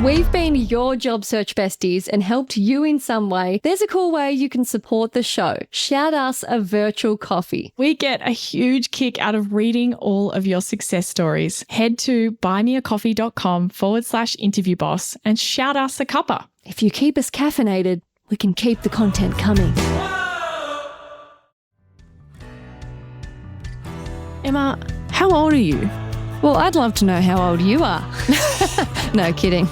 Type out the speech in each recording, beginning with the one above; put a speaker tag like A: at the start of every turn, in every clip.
A: we've been your job search besties and helped you in some way, there's a cool way you can support the show. Shout us a virtual coffee.
B: We get a huge kick out of reading all of your success stories. Head to buymeacoffee.com/interviewboss and shout us a cuppa.
A: If you keep us caffeinated, we can keep the content coming.
B: Emma, how old are you?
A: Well, I'd love to know how old you are. No, kidding.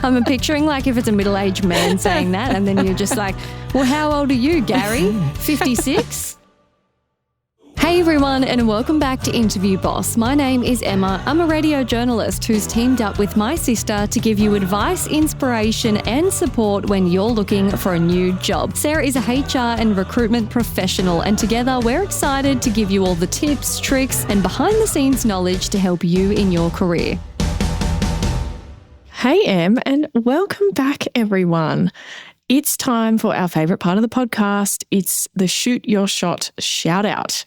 A: I'm picturing like if it's a middle-aged man saying that and then you're just like, well, how old are you, Gary? 56? Hey everyone, and welcome back to Interview Boss. My name is Emma. I'm a radio journalist who's teamed up with my sister to give you advice, inspiration and support when you're looking for a new job. Sarah is a HR and recruitment professional, and together we're excited to give you all the tips, tricks and behind-the-scenes knowledge to help you in your career.
B: Hey Em, and welcome back everyone. It's time for our favourite part of the podcast. It's the Shoot Your Shot shout out.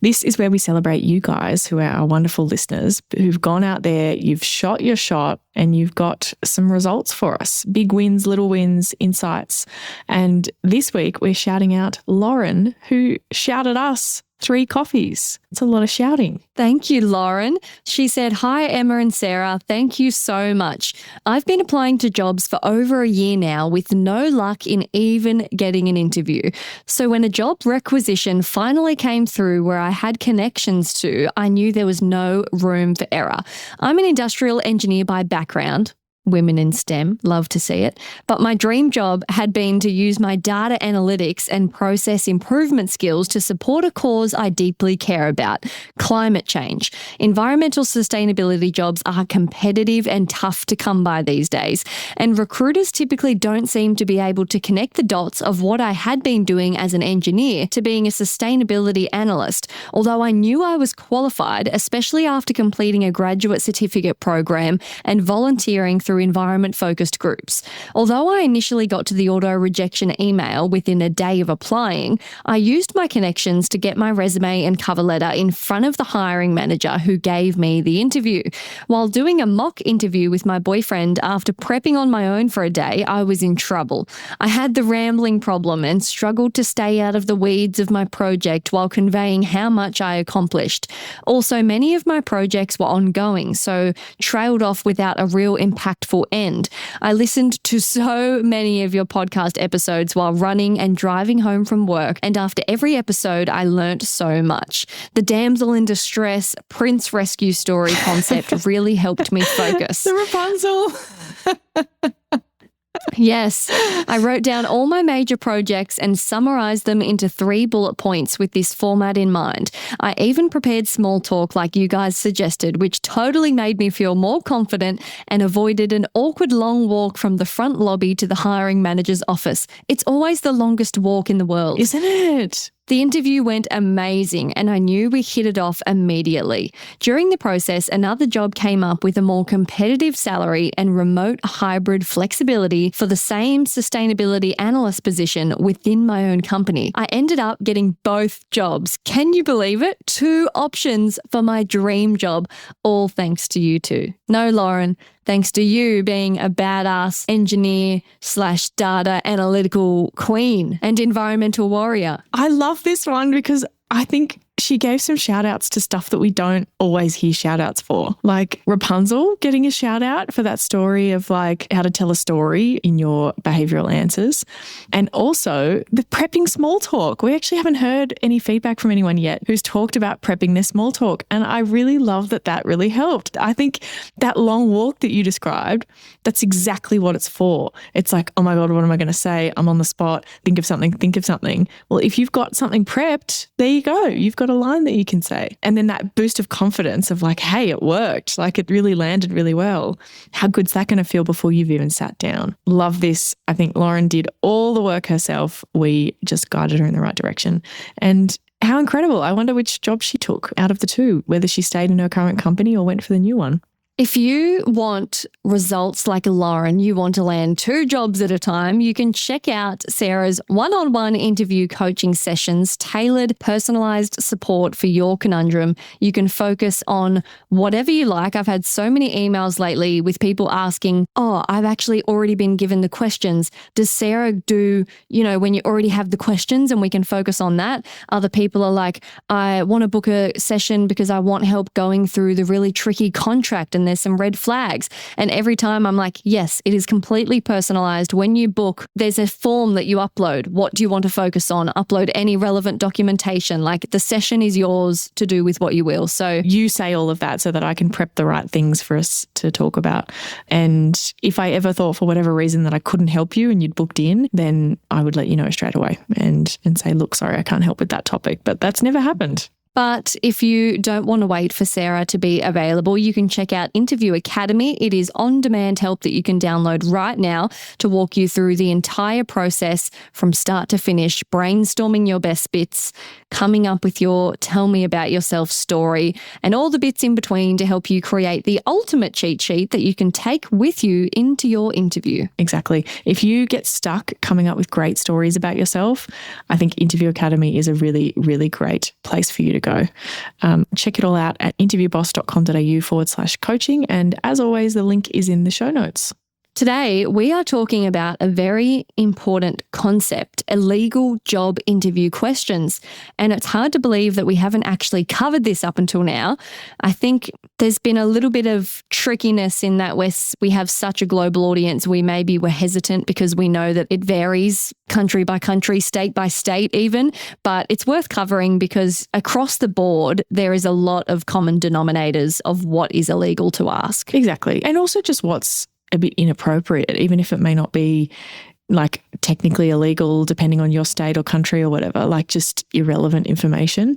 B: This is where we celebrate you guys who are our wonderful listeners who've gone out there, you've shot your shot and you've got some results for us. Big wins, little wins, insights. And this week we're shouting out Lauren, who shouted us 3 coffees. It's a lot of shouting.
A: Thank you, Lauren. She said, "Hi, Emma and Sarah. Thank you so much. I've been applying to jobs for over a year now with no luck in even getting an interview. So when a job requisition finally came through where I had connections to, I knew there was no room for error. I'm an industrial engineer by background." Women in STEM, love to see it. But my dream job had been to use my data analytics and process improvement skills to support a cause I deeply care about, climate change. Environmental sustainability jobs are competitive and tough to come by these days, and recruiters typically don't seem to be able to connect the dots of what I had been doing as an engineer to being a sustainability analyst, although I knew I was qualified, especially after completing a graduate certificate program and volunteering through environment-focused groups. Although I initially got to the auto-rejection email within a day of applying, I used my connections to get my resume and cover letter in front of the hiring manager who gave me the interview. While doing a mock interview with my boyfriend after prepping on my own for a day, I was in trouble. I had the rambling problem and struggled to stay out of the weeds of my project while conveying how much I accomplished. Also, many of my projects were ongoing, so trailed off without a real impactful end. I listened to so many of your podcast episodes while running and driving home from work, and after every episode, I learnt so much. The damsel in distress Prince rescue story concept really helped me focus.
B: The Rapunzel.
A: Yes, I wrote down all my major projects and summarised them into 3 bullet points with this format in mind. I even prepared small talk like you guys suggested, which totally made me feel more confident and avoided an awkward long walk from the front lobby to the hiring manager's office. It's always the longest walk in the world.
B: Isn't it?
A: The interview went amazing and I knew we hit it off immediately. During the process, another job came up with a more competitive salary and remote hybrid flexibility for the same sustainability analyst position within my own company. I ended up getting both jobs. Can you believe it? 2 options for my dream job, all thanks to you two. No, Lauren, thanks to you being a badass engineer/data analytical queen and environmental warrior.
B: I love this one because I think she gave some shout outs to stuff that we don't always hear shout outs for. Like Rapunzel getting a shout out for that story of like how to tell a story in your behavioural answers. And also the prepping small talk. We actually haven't heard any feedback from anyone yet who's talked about prepping their small talk. And I really love that that really helped. I think that long walk that you described, that's exactly what it's for. It's like, oh my God, what am I going to say? I'm on the spot. Think of something. Well, if you've got something prepped, there you go. You've got a line that you can say. And then that boost of confidence of like, hey, it worked. Like it really landed really well. How good's that going to feel before you've even sat down? Love this. I think Lauren did all the work herself. We just guided her in the right direction. And how incredible. I wonder which job she took out of the 2, whether she stayed in her current company or went for the new one.
A: If you want results like Lauren, you want to land 2 jobs at a time, you can check out Sarah's one-on-one interview coaching sessions, tailored, personalized support for your conundrum. You can focus on whatever you like. I've had so many emails lately with people asking, I've actually already been given the questions. Does Sarah do, when you already have the questions and we can focus on that? Other people are like, I want to book a session because I want help going through the really tricky contract and there's some red flags. And every time I'm like, yes, it is completely personalized. When you book, there's a form that you upload. What do you want to focus on? Upload any relevant documentation. Like the session is yours to do with what you will. So
B: you say all of that so that I can prep the right things for us to talk about. And if I ever thought for whatever reason that I couldn't help you and you'd booked in, then I would let you know straight away and say, look, sorry, I can't help with that topic. But that's never happened.
A: But if you don't want to wait for Sarah to be available, you can check out Interview Academy. It is on-demand help that you can download right now to walk you through the entire process from start to finish, brainstorming your best bits, coming up with your tell me about yourself story, and all the bits in between to help you create the ultimate cheat sheet that you can take with you into your interview.
B: Exactly. If you get stuck coming up with great stories about yourself, I think Interview Academy is a really, really great place for you to go. Check it all out at interviewboss.com.au/coaching. And as always, the link is in the show notes.
A: Today, we are talking about a very important concept, illegal job interview questions. And it's hard to believe that we haven't actually covered this up until now. I think there's been a little bit of trickiness in that we have such a global audience. We maybe were hesitant because we know that it varies country by country, state by state even. But it's worth covering because across the board, there is a lot of common denominators of what is illegal to ask.
B: Exactly. And also just what's a bit inappropriate, even if it may not be like technically illegal, depending on your state or country or whatever, like just irrelevant information.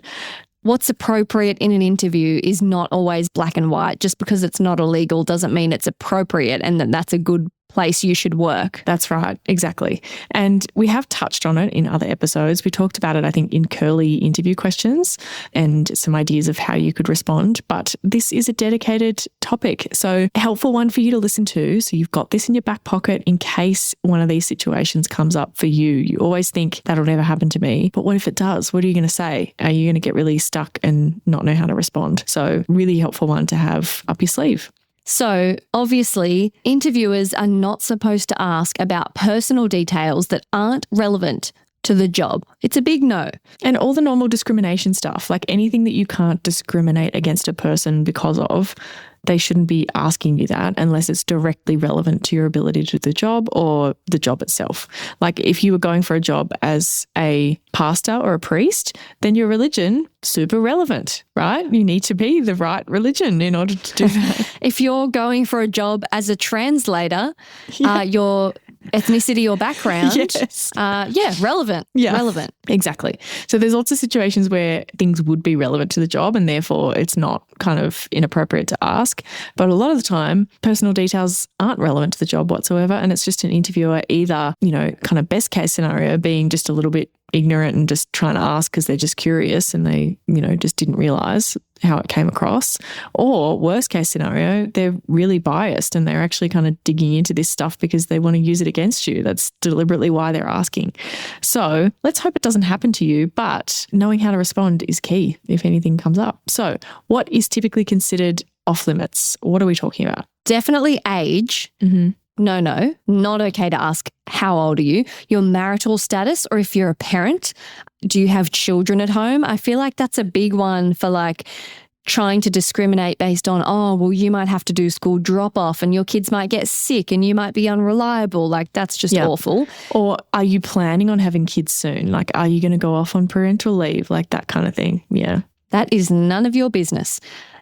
A: What's appropriate in an interview is not always black and white. Just because it's not illegal doesn't mean it's appropriate and that that's a good place you should work.
B: That's right. Exactly. And we have touched on it in other episodes. We talked about it, I think, in curly interview questions and some ideas of how you could respond. But this is a dedicated topic. So a helpful one for you to listen to. So you've got this in your back pocket in case one of these situations comes up for you. You always think that'll never happen to me. But what if it does? What are you going to say? Are you going to get really stuck and not know how to respond? So really helpful one to have up your sleeve.
A: So obviously, interviewers are not supposed to ask about personal details that aren't relevant to the job. It's a big no.
B: And all the normal discrimination stuff, like anything that you can't discriminate against a person because of, they shouldn't be asking you that unless it's directly relevant to your ability to do the job or the job itself. Like if you were going for a job as a pastor or a priest, then your religion, super relevant, right? You need to be the right religion in order to do that.
A: If you're going for a job as a translator, your ethnicity or background,
B: yes.
A: Relevant.
B: Yeah,
A: relevant.
B: Exactly. So there's lots of situations where things would be relevant to the job and therefore it's not kind of inappropriate to ask. But a lot of the time, personal details aren't relevant to the job whatsoever. And it's just an interviewer either, kind of best case scenario being just a little bit ignorant and just trying to ask because they're just curious and they, just didn't realize how it came across. Or worst case scenario, they're really biased and they're actually kind of digging into this stuff because they want to use it against you. That's deliberately why they're asking. So let's hope it doesn't happen to you, but knowing how to respond is key if anything comes up. So what is typically considered off limits? What are we talking about?
A: Definitely age.
B: Mm-hmm.
A: No, not okay to ask how old are you, your marital status, or if you're a parent, do you have children at home? I feel like that's a big one for like trying to discriminate based on, you might have to do school drop off and your kids might get sick and you might be unreliable. Like that's just awful.
B: Or are you planning on having kids soon? Like, are you going to go off on parental leave? Like that kind of thing. Yeah.
A: That is none of your business.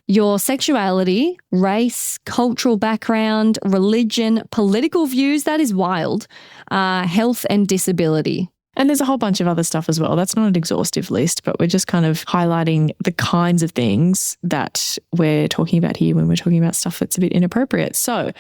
A: Your sexuality, race, cultural background, religion, political views, that is wild. Health and disability.
B: And there's a whole bunch of other stuff as well. That's not an exhaustive list, but we're just kind of highlighting the kinds of things that we're talking about here when we're talking about stuff that's a bit inappropriate. So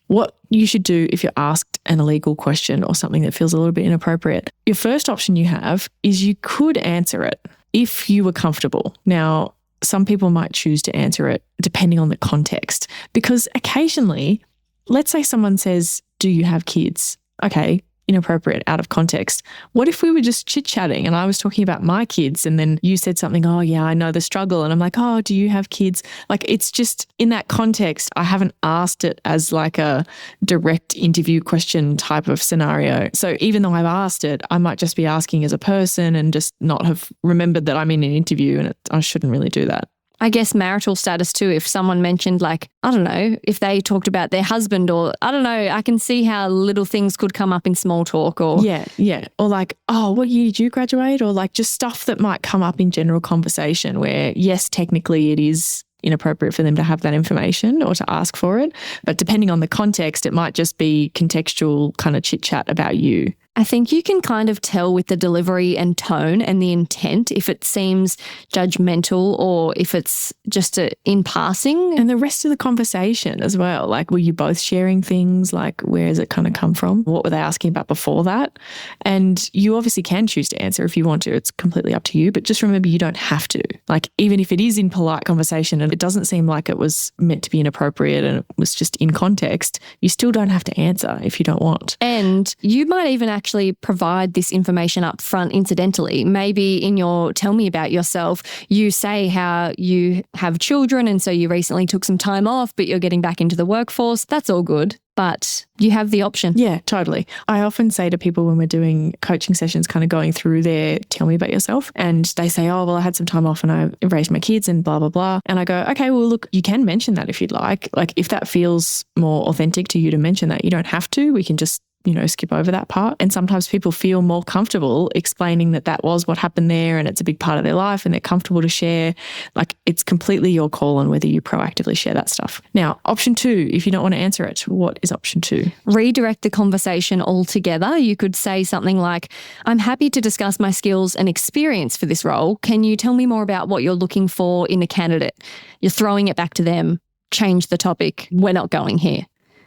B: what you should do if you're asked an illegal question or something that feels a little bit inappropriate, your first option you have is you could answer it if you were comfortable. Now, some people might choose to answer it depending on the context. Because occasionally, let's say someone says, do you have kids? Okay, inappropriate, out of context. What if we were just chit-chatting and I was talking about my kids and then you said something, oh yeah, I know the struggle. And I'm like, oh, do you have kids? Like, it's just in that context, I haven't asked it as like a direct interview question type of scenario. So even though I've asked it, I might just be asking as a person and just not have remembered that I'm in an interview, and I shouldn't really do that.
A: I guess marital status too, if someone mentioned like, I don't know, if they talked about their husband or I don't know, I can see how little things could come up in small talk or.
B: Yeah. Or like, oh, what year did you graduate? Or like just stuff that might come up in general conversation where, yes, technically it is inappropriate for them to have that information or to ask for it. But depending on the context, it might just be contextual kind of chit chat about you.
A: I think you can kind of tell with the delivery and tone and the intent if it seems judgmental or if it's just in passing.
B: And the rest of the conversation as well. Like, were you both sharing things? Like, where has it kind of come from? What were they asking about before that? And you obviously can choose to answer if you want to. It's completely up to you. But just remember, you don't have to. Like, even if it is in polite conversation and it doesn't seem like it was meant to be inappropriate and it was just in context, you still don't have to answer if you don't want.
A: And you might even actually provide this information up front incidentally. Maybe in your tell me about yourself, you say how you have children and so you recently took some time off, but you're getting back into the workforce. That's all good. But you have the option.
B: Yeah, totally. I often say to people when we're doing coaching sessions, kind of going through their tell me about yourself, and they say, oh, well, I had some time off and I raised my kids and blah, blah, blah. And I go, okay, well, look, you can mention that if you'd like. Like, if that feels more authentic to you to mention that, you don't have to. We can just skip over that part. And sometimes people feel more comfortable explaining that that was what happened there and it's a big part of their life and they're comfortable to share. Like, it's completely your call on whether you proactively share that stuff. Now, option 2, if you don't want to answer it, what is option 2?
A: Redirect the conversation altogether. You could say something like, I'm happy to discuss my skills and experience for this role. Can you tell me more about what you're looking for in a candidate? You're throwing it back to them. Change the topic. We're not going here.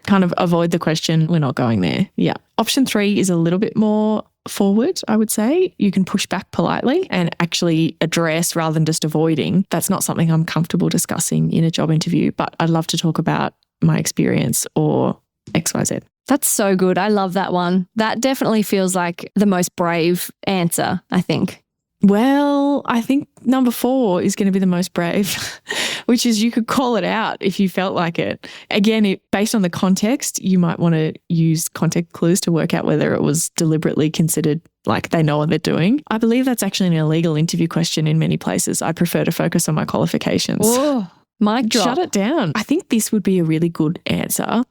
B: Kind of avoid the question, we're not going there. Yeah. Option 3 is a little bit more forward, I would say. You can push back politely and actually address rather than just avoiding. That's not something I'm comfortable discussing in a job interview, but I'd love to talk about my experience or XYZ.
A: That's so good. I love that one. That definitely feels like the most brave answer, I think.
B: Well, I think number 4 is going to be the most brave, which is you could call it out if you felt like it. Again, based on the context, you might want to use context clues to work out whether it was deliberately considered like they know what they're doing. I believe that's actually an illegal interview question in many places. I prefer to focus on my qualifications.
A: Oh, mic drop.
B: Shut it down. I think this would be a really good answer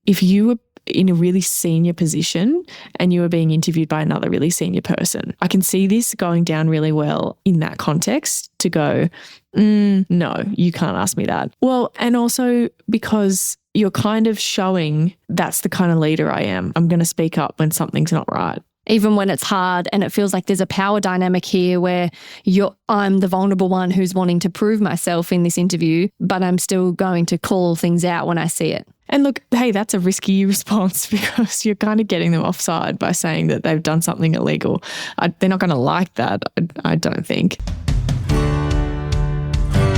B: if you were in a really senior position and you were being interviewed by another really senior person. I can see this going down really well in that context to go, no, you can't ask me that. Well, and also because you're kind of showing that's the kind of leader I am. I'm going to speak up when something's not right.
A: Even when it's hard and it feels like there's a power dynamic here where I'm the vulnerable one who's wanting to prove myself in this interview, but I'm still going to call things out when I see it.
B: And look, hey, that's a risky response because you're kind of getting them offside by saying that they've done something illegal. They're not going to like that, I don't think.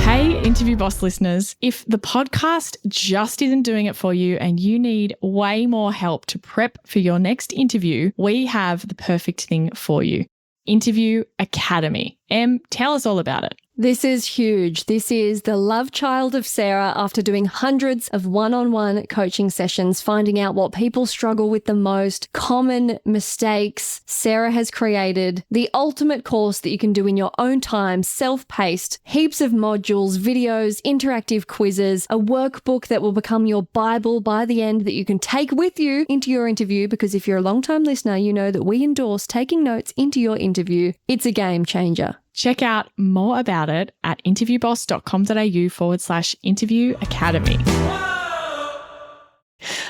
B: Hey, Interview Boss listeners, if the podcast just isn't doing it for you and you need way more help to prep for your next interview, we have the perfect thing for you. Interview Academy. Em, tell us all about it.
A: This is huge. This is the love child of Sarah after doing hundreds of one-on-one coaching sessions, finding out what people struggle with the most, common mistakes. Sarah has created the ultimate course that you can do in your own time, self-paced, heaps of modules, videos, interactive quizzes, a workbook that will become your Bible by the end that you can take with you into your interview, because if you're a long-time listener, you know that we endorse taking notes into your interview. It's a game changer.
B: Check out more about it at interviewboss.com.au/interview academy.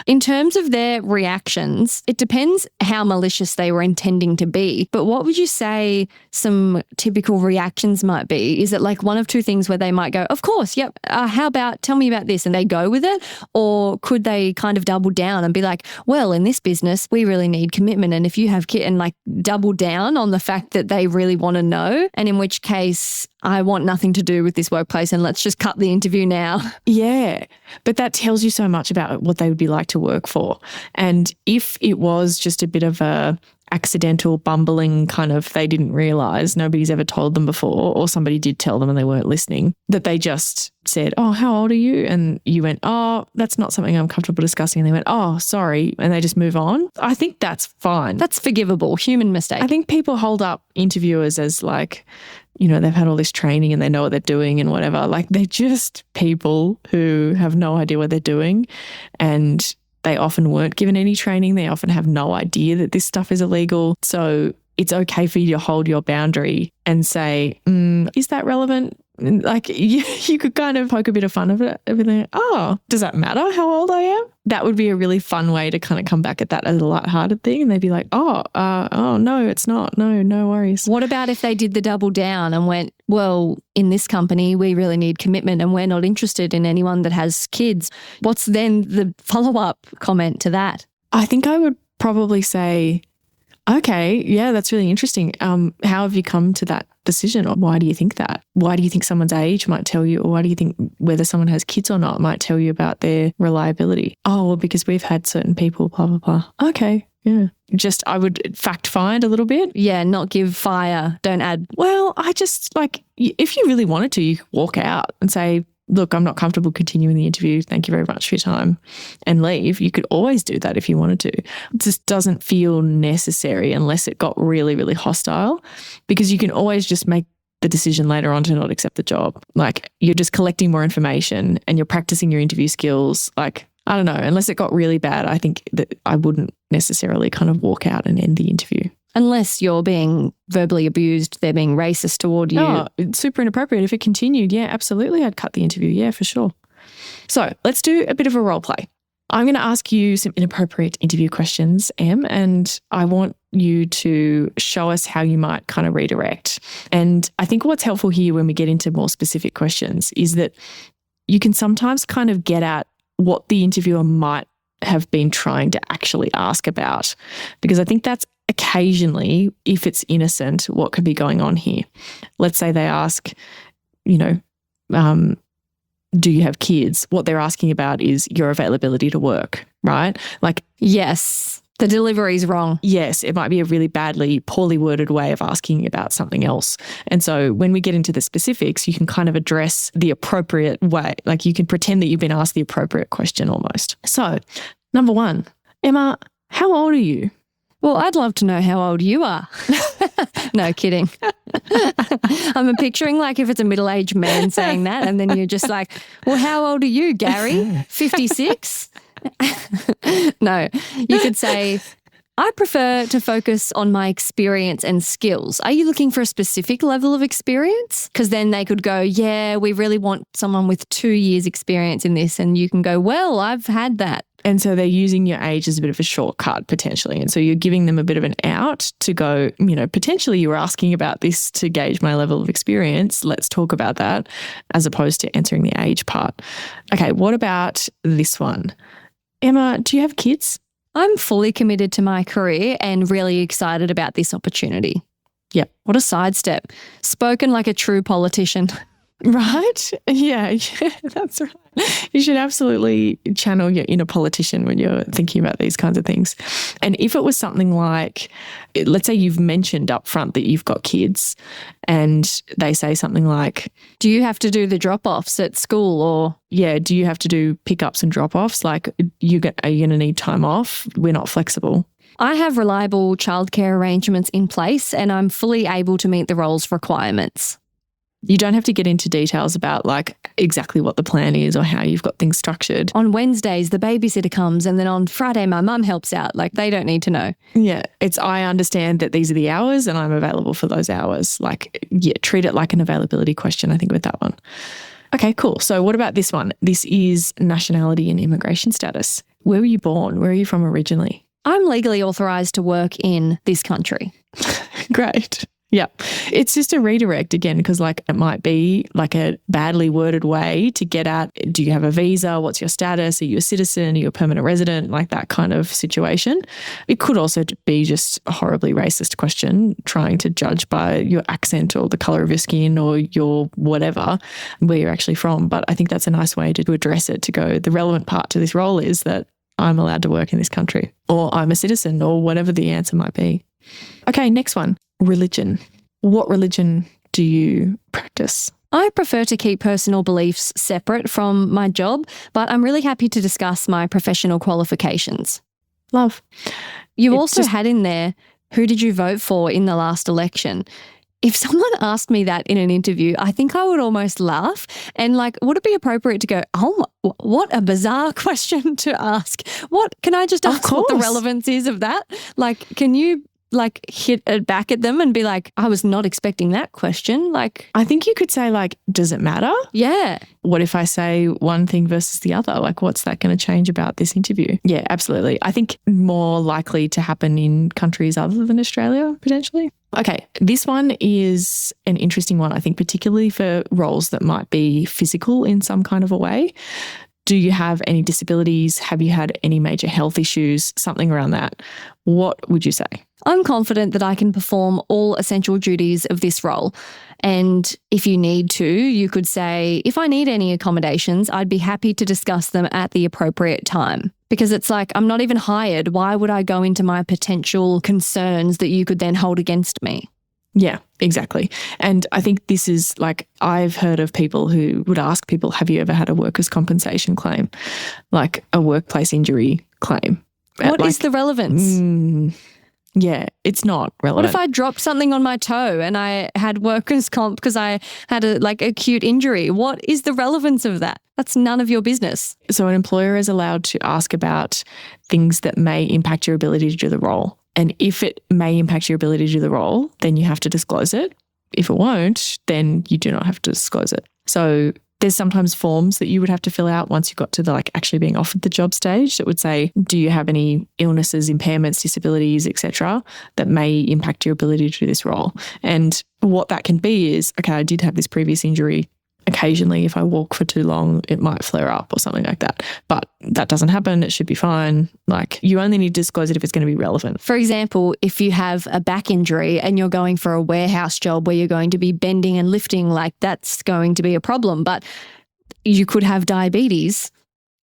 A: In terms of their reactions, it depends how malicious they were intending to be. But what would you say some typical reactions might be? Is it like one of two things where they might go, of course, yep, how about, tell me about this, and they go with it? Or could they kind of double down and be like, well, in this business, we really need commitment. And if you have and like double down on the fact that they really want to know, and in which case, I want nothing to do with this workplace and let's just cut the interview now.
B: Yeah, but that tells you so much about what they would be like to work for. And if it was just a bit of a accidental bumbling kind of, they didn't realise, nobody's ever told them before, or somebody did tell them and they weren't listening, that they just said, oh, how old are you? And you went, oh, that's not something I'm comfortable discussing. And they went, oh, sorry. And they just move on. I think that's fine.
A: That's forgivable, human mistake.
B: I think people hold up interviewers as like, you know, they've had all this training and they know what they're doing and whatever. Like, they're just people who have no idea what they're doing, and they often weren't given any training. They often have no idea that this stuff is illegal. So it's okay for you to hold your boundary and say, is that relevant? Like, you could kind of poke a bit of fun of it. Everything. Oh, does that matter how old I am? That would be a really fun way to kind of come back at that as a lighthearted thing. And they'd be like, oh, no, it's not. No worries.
A: What about if they did the double down and went, well, in this company, we really need commitment and we're not interested in anyone that has kids. What's then the follow-up comment to that?
B: I think I would probably say, okay, yeah, that's really interesting. How have you come to that decision? Or why do you think that? Why do you think someone's age might tell you, or why do you think whether someone has kids or not might tell you about their reliability? Oh, well, because we've had certain people, blah, blah, blah. Okay, yeah. Just, I would fact find a little bit.
A: Yeah, not give fire, don't add.
B: Well, I just, like, if you really wanted to, you could walk out and say, look, I'm not comfortable continuing the interview. Thank you very much for your time, and leave. You could always do that if you wanted to. It just doesn't feel necessary unless it got really, really hostile, because you can always just make the decision later on to not accept the job. Like, you're just collecting more information and you're practicing your interview skills. Like, I don't know, unless it got really bad, I think that I wouldn't necessarily kind of walk out and end the interview.
A: Unless you're being verbally abused, they're being racist toward you.
B: Oh, it's super inappropriate. If it continued, yeah, absolutely, I'd cut the interview. Yeah, for sure. So let's do a bit of a role play. I'm going to ask you some inappropriate interview questions, Em, and I want you to show us how you might kind of redirect. And I think what's helpful here when we get into more specific questions is that you can sometimes kind of get at what the interviewer might have been trying to actually ask about, because I think that's occasionally, if it's innocent, what could be going on here. Let's say they ask, you know, do you have kids? What they're asking about is your availability to work, right? Like,
A: yes, the delivery's wrong.
B: Yes, it might be a really poorly worded way of asking about something else. And so when we get into the specifics, you can kind of address the appropriate way. Like, you can pretend that you've been asked the appropriate question almost. So, number one, Emma, how old are you?
A: Well, I'd love to know how old you are. No, kidding. I'm picturing like if it's a middle-aged man saying that, and then you're just like, well, how old are you, Gary? 56? No, you could say, I prefer to focus on my experience and skills. Are you looking for a specific level of experience? Because then they could go, yeah, we really want someone with 2 years experience in this. And you can go, well, I've had that.
B: And so they're using your age as a bit of a shortcut potentially. And so you're giving them a bit of an out to go, you know, potentially you were asking about this to gauge my level of experience. Let's talk about that, as opposed to answering the age part. Okay, what about this one? Emma, do you have kids?
A: I'm fully committed to my career and really excited about this opportunity.
B: Yeah.
A: What a sidestep. Spoken like a true politician.
B: Right? Yeah, that's right. You should absolutely channel your inner politician when you're thinking about these kinds of things. And if it was something like, let's say you've mentioned up front that you've got kids, and they say something like,
A: do you have to do the drop-offs at school? Or,
B: yeah, do you have to do pickups and drop-offs? Like, are you going to need time off? We're not flexible.
A: I have reliable childcare arrangements in place and I'm fully able to meet the role's requirements.
B: You don't have to get into details about like exactly what the plan is or how you've got things structured.
A: On Wednesdays, the babysitter comes, and then on Friday, my mum helps out. Like, they don't need to know.
B: Yeah. I understand that these are the hours and I'm available for those hours. Like, yeah, treat it like an availability question, I think, with that one. Okay, cool. So what about this one? This is nationality and immigration status. Where were you born? Where are you from originally?
A: I'm legally authorised to work in this country.
B: Great. Yeah. It's just a redirect again, because like it might be like a badly worded way to get at, do you have a visa? What's your status? Are you a citizen? Are you a permanent resident? Like that kind of situation. It could also be just a horribly racist question, trying to judge by your accent or the color of your skin or your whatever, where you're actually from. But I think that's a nice way to address it, to go, the relevant part to this role is that I'm allowed to work in this country, or I'm a citizen, or whatever the answer might be. Okay, next one. Religion. What religion do you practice?
A: I prefer to keep personal beliefs separate from my job, but I'm really happy to discuss my professional qualifications.
B: Love.
A: You also had in there, who did you vote for in the last election? If someone asked me that in an interview, I think I would almost laugh. And like, would it be appropriate to go, oh, what a bizarre question to ask? What, can I just ask what the relevance is of that? Like, can you like hit it back at them and be like, I was not expecting that question? Like,
B: I think you could say like, does it matter?
A: Yeah.
B: What if I say one thing versus the other? Like, what's that going to change about this interview? Yeah, absolutely. I think more likely to happen in countries other than Australia, potentially. Okay, this one is an interesting one, I think, particularly for roles that might be physical in some kind of a way. Do you have any disabilities? Have you had any major health issues? Something around that. What would you say?
A: I'm confident that I can perform all essential duties of this role. And if you need to, you could say, if I need any accommodations, I'd be happy to discuss them at the appropriate time. Because it's like, I'm not even hired. Why would I go into my potential concerns that you could then hold against me?
B: Yeah, exactly. And I think this is like, I've heard of people who would ask people, have you ever had a workers' compensation claim? Like a workplace injury claim.
A: What is the relevance?
B: Yeah, it's not relevant.
A: What if I dropped something on my toe and I had workers' comp because I had a like acute injury? What is the relevance of that? That's none of your business.
B: So an employer is allowed to ask about things that may impact your ability to do the role. And if it may impact your ability to do the role, then you have to disclose it. If it won't, then you do not have to disclose it. So there's sometimes forms that you would have to fill out once you got to the like actually being offered the job stage that would say, do you have any illnesses, impairments, disabilities, etc., that may impact your ability to do this role? And what that can be is, okay, I did have this previous injury. Occasionally, if I walk for too long, it might flare up or something like that. But that doesn't happen. It should be fine. Like, you only need to disclose it if it's going to be relevant.
A: For example, if you have a back injury and you're going for a warehouse job where you're going to be bending and lifting, like that's going to be a problem. But you could have diabetes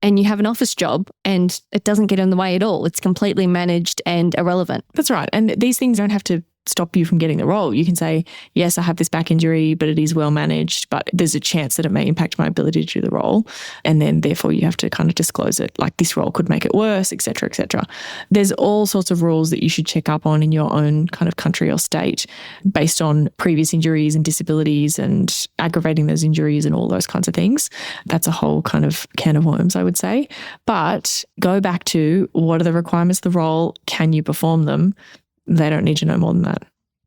A: and you have an office job and it doesn't get in the way at all. It's completely managed and irrelevant.
B: That's right. And these things don't have to stop you from getting the role. You can say, yes, I have this back injury, but it is well managed, but there's a chance that it may impact my ability to do the role. And then therefore you have to kind of disclose it, like this role could make it worse, et cetera, et cetera. There's all sorts of rules that you should check up on in your own kind of country or state based on previous injuries and disabilities and aggravating those injuries and all those kinds of things. That's a whole kind of can of worms, I would say. But go back to, what are the requirements of the role? Can you perform them? They don't need to know more than that.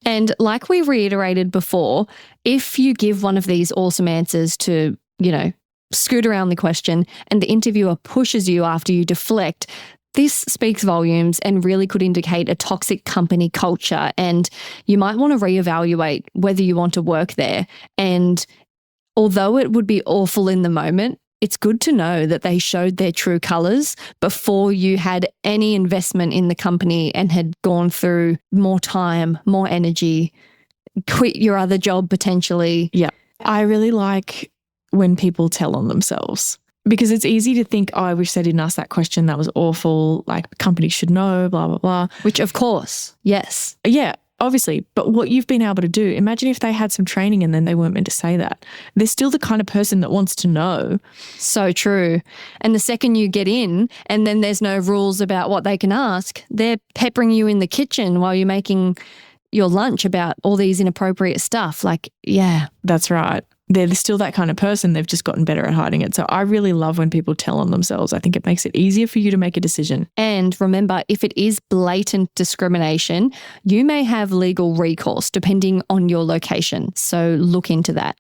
A: And like we reiterated before, if you give one of these awesome answers to, scoot around the question and the interviewer pushes you after you deflect, this speaks volumes and really could indicate a toxic company culture. And you might want to reevaluate whether you want to work there. And although it would be awful in the moment, it's good to know that they showed their true colours before you had any investment in the company and had gone through more time, more energy, quit your other job potentially.
B: Yeah. I really like when people tell on themselves, because it's easy to think, oh, I wish they didn't ask that question. That was awful. Like, companies should know, blah, blah, blah.
A: Which, of course, yes.
B: Yeah. Obviously, but what you've been able to do, imagine if they had some training and then they weren't meant to say that. They're still the kind of person that wants to know.
A: So true. And the second you get in and then there's no rules about what they can ask, they're peppering you in the kitchen while you're making your lunch about all these inappropriate stuff. Like, yeah.
B: That's right. They're still that kind of person. They've just gotten better at hiding it. So I really love when people tell on themselves. I think it makes it easier for you to make a decision.
A: And remember, if it is blatant discrimination, you may have legal recourse depending on your location. So look into that.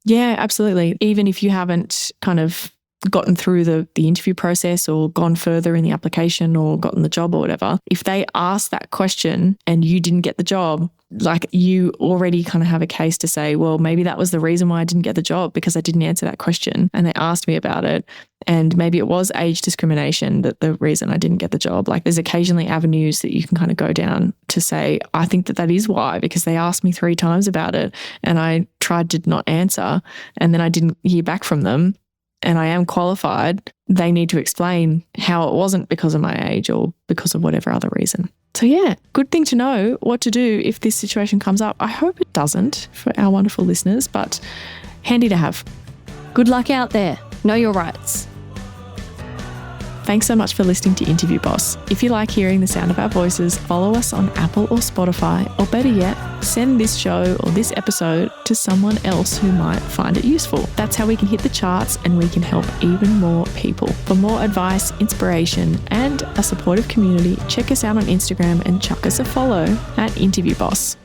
B: Yeah, absolutely. Even if you haven't kind of gotten through the interview process or gone further in the application or gotten the job or whatever, if they ask that question and you didn't get the job, like you already kind of have a case to say, well, maybe that was the reason why I didn't get the job, because I didn't answer that question and they asked me about it. And maybe it was age discrimination that the reason I didn't get the job. Like there's occasionally avenues that you can kind of go down to say, I think that is why, because they asked me 3 times about it and I tried to not answer and then I didn't hear back from them and I am qualified. They need to explain how it wasn't because of my age or because of whatever other reason. So yeah, good thing to know what to do if this situation comes up. I hope it doesn't for our wonderful listeners, but handy to have.
A: Good luck out there. Know your rights.
B: Thanks so much for listening to Interview Boss. If you like hearing the sound of our voices, follow us on Apple or Spotify, or better yet, send this show or this episode to someone else who might find it useful. That's how we can hit the charts and we can help even more people. For more advice, inspiration, and a supportive community, check us out on Instagram and chuck us a follow at Interview Boss.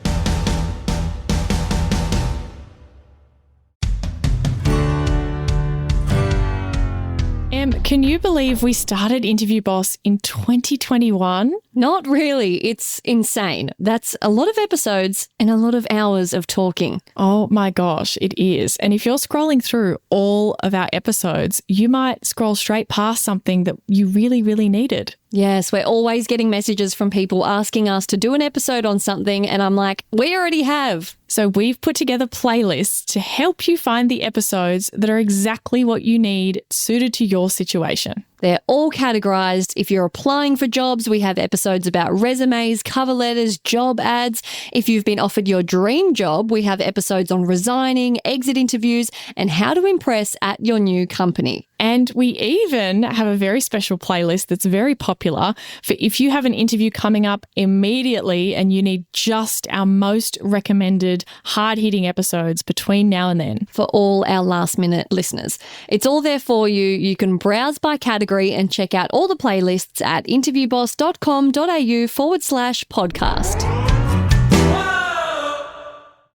B: Can you believe we started Interview Boss in 2021?
A: Not really. It's insane. That's a lot of episodes and a lot of hours of talking.
B: Oh my gosh, it is. And if you're scrolling through all of our episodes, you might scroll straight past something that you really, really needed.
A: Yes, we're always getting messages from people asking us to do an episode on something, and I'm like, we already have.
B: So we've put together playlists to help you find the episodes that are exactly what you need, suited to your situation.
A: They're all categorized. If you're applying for jobs, we have episodes about resumes, cover letters, job ads. If you've been offered your dream job, we have episodes on resigning, exit interviews, and how to impress at your new company.
B: And we even have a very special playlist that's very popular for if you have an interview coming up immediately and you need just our most recommended hard-hitting episodes between now and then.
A: For all our last-minute listeners. It's all there for you. You can browse by category and check out all the playlists at interviewboss.com.au/podcast.